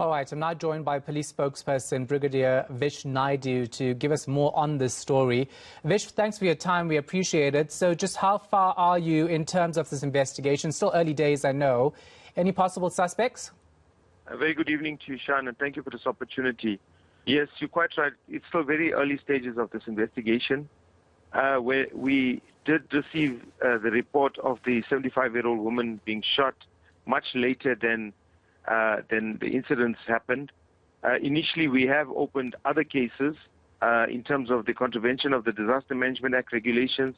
All right, I'm now joined by police spokesperson Brigadier Vish Naidoo to give us more on this story. Vish, thanks for your time. We appreciate it. So just how far are you in terms of this investigation? Still early days, I know. Any possible suspects? A very good evening to you, Shahan, and thank you for this opportunity. Yes, you're quite right. It's still very early stages of this investigation, where we did receive the report of the 75-year-old woman being shot much later than the incidents happened. Initially, we have opened other cases in terms of the contravention of the Disaster Management Act regulations,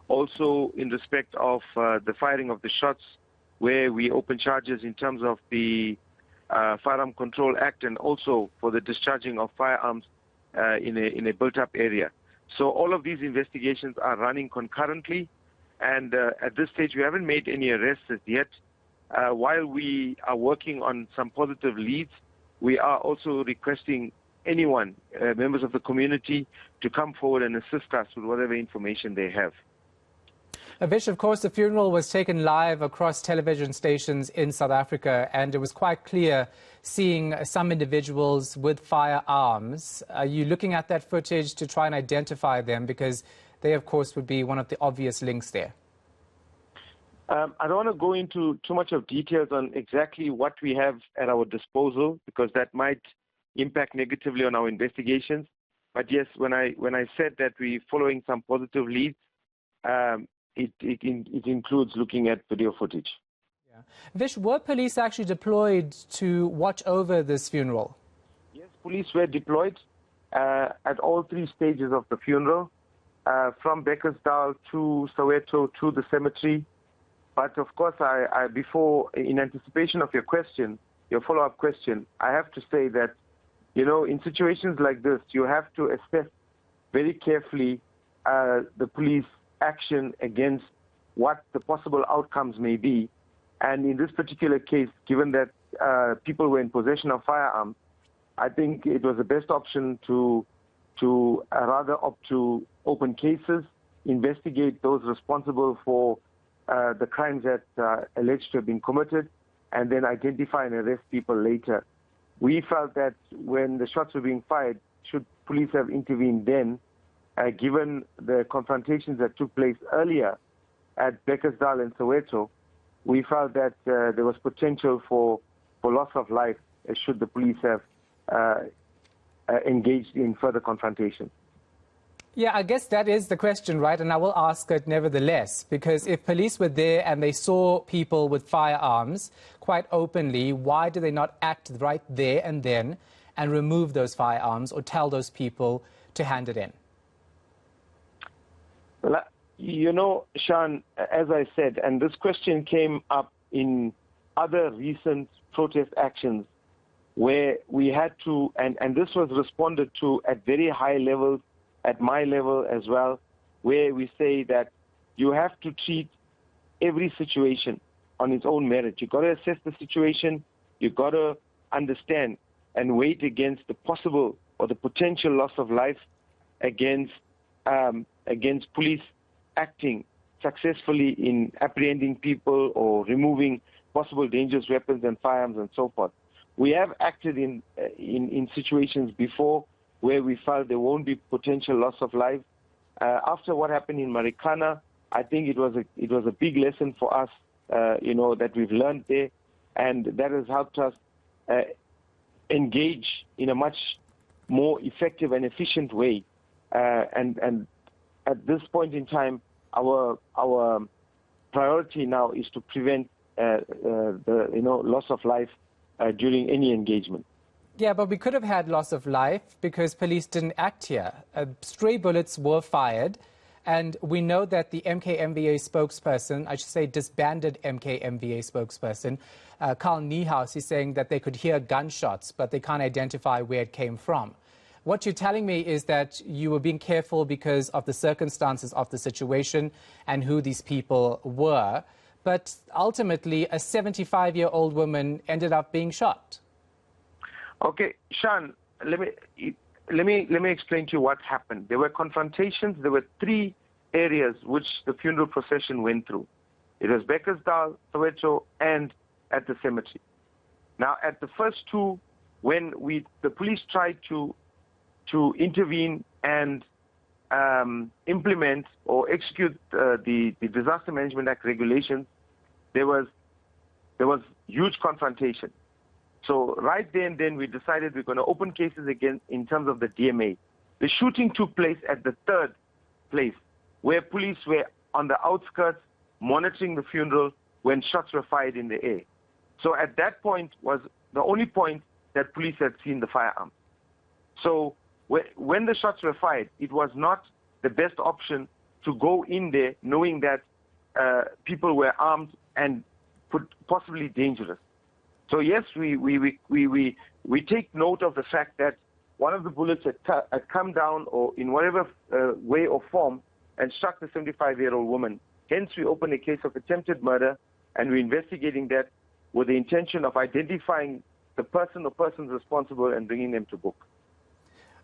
also in respect of the firing of the shots, where we opened charges in terms of the Firearm Control Act and also for the discharging of firearms in a built-up area. So all of these investigations are running concurrently, and at this stage we haven't made any arrests as yet. While we are working on some positive leads, we are also requesting anyone, members of the community, to come forward and assist us with whatever information they have. Vish, of course, the funeral was taken live across television stations in South Africa, and it was quite clear seeing some individuals with firearms. Are you looking at that footage to try and identify them? Because they, of course, would be one of the obvious links there. I don't want to go into too much of details on exactly what we have at our disposal, because that might impact negatively on our investigations. But yes, when I said that we're following some positive leads, it includes looking at video footage. Yeah. Vish, were police actually deployed to watch over this funeral? Yes, police were deployed at all three stages of the funeral, from Bekkersdal to Soweto to the cemetery. But of course, before, in anticipation of your question, your follow-up question, I have to say that, you know, in situations like this, you have to assess very carefully the police action against what the possible outcomes may be. And in this particular case, given that people were in possession of firearms, I think it was the best option to rather opt to open cases, investigate those responsible for the crimes that are alleged to have been committed, and then identify and arrest people later. We felt that when the shots were being fired, should police have intervened then, given the confrontations that took place earlier at Bekkersdal and Soweto, we felt that there was potential for loss of life should the police have engaged in further confrontation. Yeah, I guess that is the question, right? And I will ask it nevertheless, because if police were there and they saw people with firearms quite openly, why do they not act right there and then and remove those firearms or tell those people to hand it in? Well, you know, Shahan, as I said, and this question came up in other recent protest actions where we had to, and this was responded to at very high levels, at my level as well, where we say that you have to treat every situation on its own merit. You've got to assess the situation, you've got to understand and weigh against the possible or the potential loss of life against police acting successfully in apprehending people or removing possible dangerous weapons and firearms and so forth. We have acted in situations before where we felt there won't be potential loss of life. After what happened in Marikana, I think it was a big lesson for us, you know, that we've learned there, and that has helped us engage in a much more effective and efficient way. And at this point in time, our priority now is to prevent the loss of life during any engagement. Yeah, but we could have had loss of life because police didn't act here. Stray bullets were fired, and we know that the MKMVA spokesperson, I should say disbanded MKMVA spokesperson, Carl Niehaus, is saying that they could hear gunshots, but they can't identify where it came from. What you're telling me is that you were being careful because of the circumstances of the situation and who these people were, but ultimately a 75-year-old woman ended up being shot. Okay, Shahan, let me explain to you what happened. There were confrontations. There were three areas which the funeral procession went through. It was Bekkersdal, Soweto, and at the cemetery. Now, at the first two when the police tried to intervene and implement or execute the Disaster Management Act regulations, there was huge confrontation. So right there and then we decided we're going to open cases again in terms of the DMA. The shooting took place at the third place, where police were on the outskirts monitoring the funeral when shots were fired in the air. So at that point was the only point that police had seen the firearm. So when the shots were fired, it was not the best option to go in there knowing that people were armed and possibly dangerous. So yes, we take note of the fact that one of the bullets had come down or in whatever way or form and struck the 75-year-old woman. Hence, we opened a case of attempted murder, and we're investigating that with the intention of identifying the person or persons responsible and bringing them to book.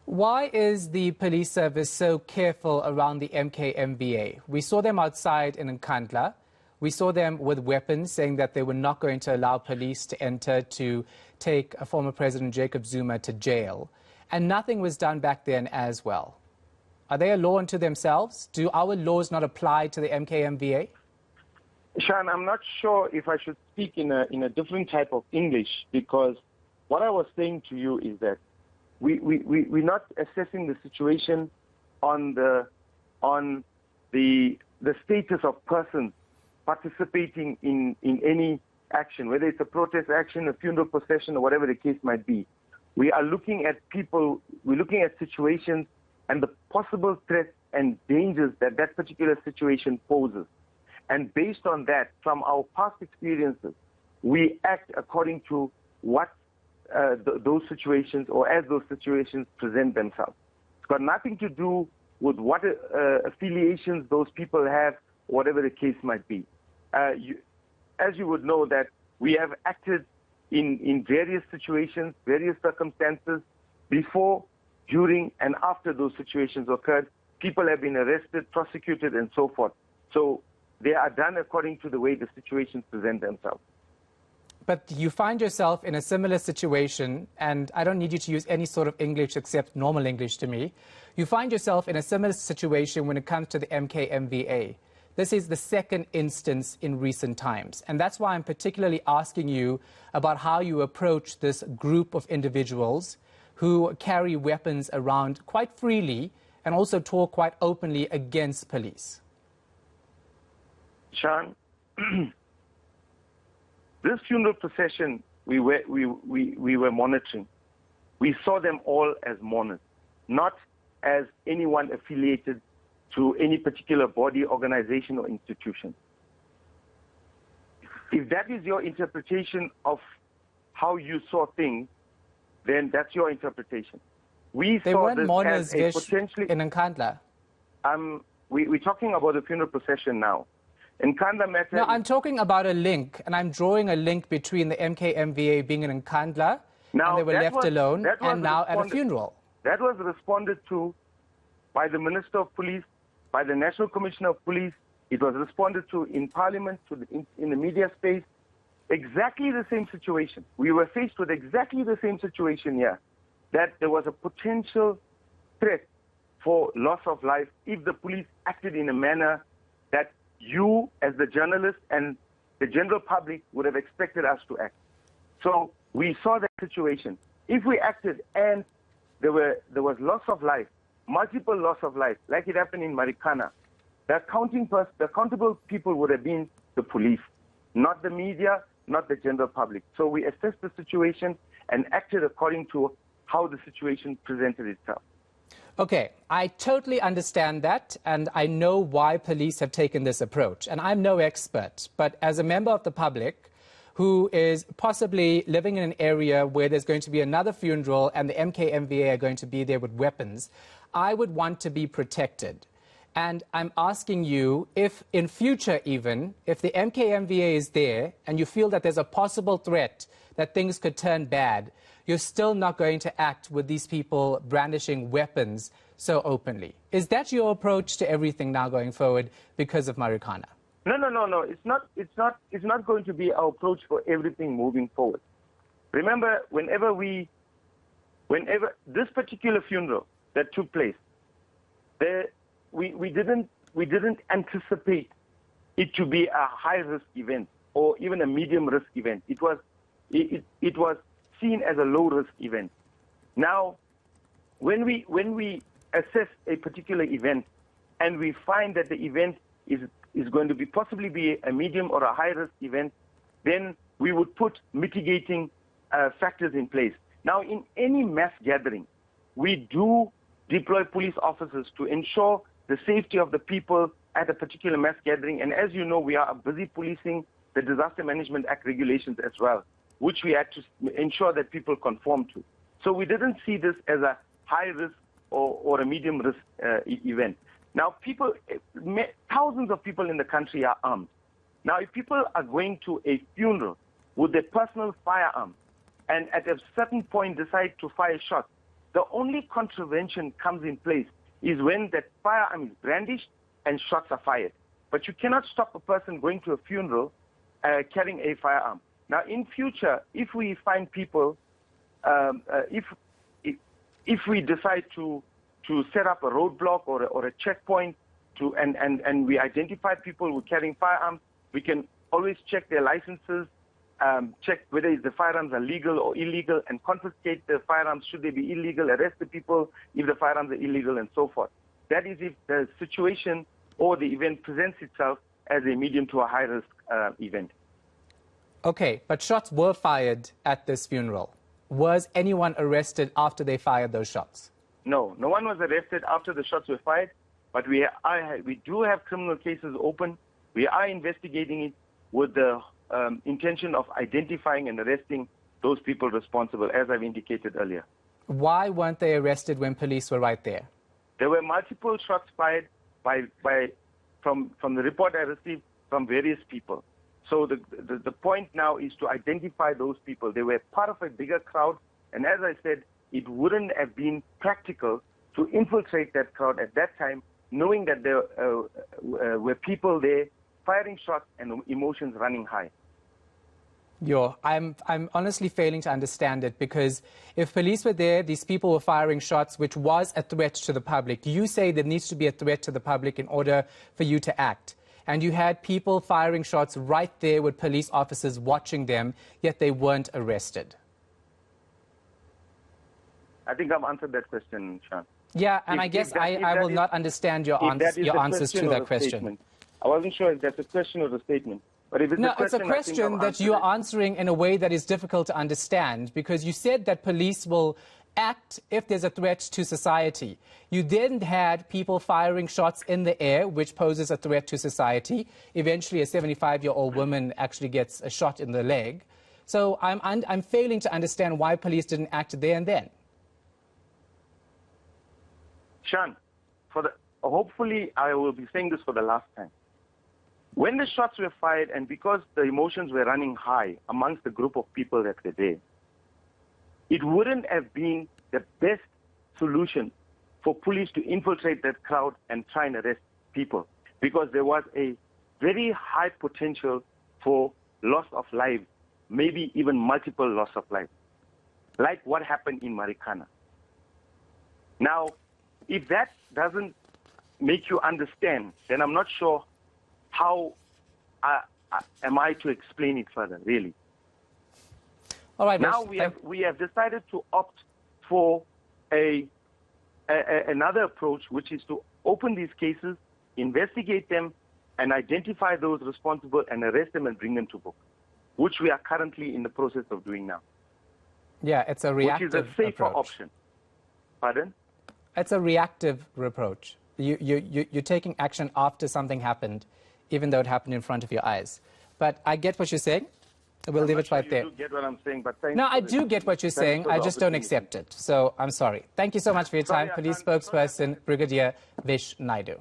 Why is the police service so careful around the MKMVA? We saw them outside in Nkandla. We saw them with weapons, saying that they were not going to allow police to enter to take former President Jacob Zuma to jail. And nothing was done back then as well. Are they a law unto themselves? Do our laws not apply to the MKMVA? Shahan, I'm not sure if I should speak in a different type of English, because what I was saying to you is that we're not assessing the situation on the status of persons participating in any action, whether it's a protest action, a funeral procession, or whatever the case might be. We are looking at people, we're looking at situations and the possible threats and dangers that that particular situation poses. And based on that, from our past experiences, we act according to what those situations or as those situations present themselves. It's got nothing to do with what affiliations those people have, whatever the case might be. As you would know, that we have acted in various situations, various circumstances, before, during, and after those situations occurred. People have been arrested, prosecuted, and so forth. So they are done according to the way the situations present themselves. But you find yourself in a similar situation, and I don't need you to use any sort of English except normal English to me. You find yourself in a similar situation when it comes to the MKMVA. This is the second instance in recent times, and that's why I'm particularly asking you about how you approach this group of individuals who carry weapons around quite freely and also talk quite openly against police. Shahan, this funeral procession we were monitoring, we saw them all as mourners, not as anyone affiliated to any particular body, organization, or institution. If that is your interpretation of how you saw things, then that's your interpretation. We they saw weren't this mourners, as a Vish, potentially... in Nkandla. We're talking about the funeral procession now. In Nkandla matter... No, I'm talking about a link, and I'm drawing a link between the MKMVA being in Nkandla, and they were left alone, and now at a funeral. That was responded to by the Minister of Police, by the National Commissioner of Police. It was responded to in Parliament, in the media space. Exactly the same situation. We were faced with exactly the same situation here, that there was a potential threat for loss of life if the police acted in a manner that you, as the journalist and the general public, would have expected us to act. So we saw that situation. If we acted and there was loss of life, multiple loss of life, like it happened in Marikana, the accountable people would have been the police, not the media, not the general public. So we assessed the situation and acted according to how the situation presented itself. Okay, I totally understand that, and I know why police have taken this approach. And I'm no expert, but as a member of the public who is possibly living in an area where there's going to be another funeral and the MKMVA are going to be there with weapons, I would want to be protected. And I'm asking you if in future even, if the MKMVA is there and you feel that there's a possible threat that things could turn bad, you're still not going to act with these people brandishing weapons so openly. Is that your approach to everything now going forward because of Marikana? No. It's not going to be our approach for everything moving forward. Remember, whenever we whenever this particular funeral that took place, we didn't anticipate it to be a high-risk event or even a medium-risk event. It was seen as a low-risk event. Now, when we assess a particular event and we find that the event is going to possibly be a medium or a high-risk event, then we would put mitigating factors in place. Now, in any mass gathering, we do deploy police officers to ensure the safety of the people at a particular mass gathering. And as you know, we are busy policing the Disaster Management Act regulations as well, which we had to ensure that people conform to. So we didn't see this as a high risk or a medium risk event. Now, thousands of people in the country are armed. Now, if people are going to a funeral with their personal firearm and at a certain point decide to fire shots, the only contravention comes in place is when that firearm is brandished and shots are fired. But you cannot stop a person going to a funeral carrying a firearm. Now, in future, if we find people, if we decide to set up a roadblock or a checkpoint and we identify people who are carrying firearms, we can always check their licenses, check whether the firearms are legal or illegal, and confiscate the firearms should they be illegal, arrest the people if the firearms are illegal, and so forth. That is if the situation or the event presents itself as a medium to a high-risk event. Okay, but shots were fired at this funeral. Was anyone arrested after they fired those shots? No, no one was arrested after the shots were fired, but we do have criminal cases open. We are investigating it with the intention of identifying and arresting those people responsible, as I've indicated earlier. Why weren't they arrested when police were right there? There were multiple shots fired from the report I received from various people. So the point now is to identify those people. They were part of a bigger crowd, and as I said, it wouldn't have been practical to infiltrate that crowd at that time, knowing that there were people there firing shots and emotions running high. I'm honestly failing to understand it, because if police were there, these people were firing shots, which was a threat to the public. You say there needs to be a threat to the public in order for you to act. And you had people firing shots right there with police officers watching them, yet they weren't arrested. I think I've answered that question, Shahan. Yeah, and I guess I will not understand your answers to that question. I wasn't sure if that's a question or a statement. But if it's a question that you are answering in a way that is difficult to understand, because you said that police will act if there's a threat to society. You then had people firing shots in the air, which poses a threat to society. Eventually, a 75-year-old woman actually gets a shot in the leg. So I'm failing to understand why police didn't act there and then. Shahan, hopefully I will be saying this for the last time. When the shots were fired, and because the emotions were running high amongst the group of people that were there, it wouldn't have been the best solution for police to infiltrate that crowd and try and arrest people, because there was a very high potential for loss of life, maybe even multiple loss of life, like what happened in Marikana. Now, if that doesn't make you understand, then I'm not sure how am I to explain it further, really. All right. Now we have decided to opt for another approach, which is to open these cases, investigate them, and identify those responsible and arrest them and bring them to book, which we are currently in the process of doing now. Yeah, it's a reactive approach. Which is a safer approach. Option. Pardon? It's a reactive approach. You're taking action after something happened, even though it happened in front of your eyes. But I get what you're saying. We'll leave it right there. You do get what I'm saying, but thanks. No, I do get what you're saying. I just don't accept it. So I'm sorry. Thank you so much for your time. Police spokesperson, Brigadier Vish Naidoo.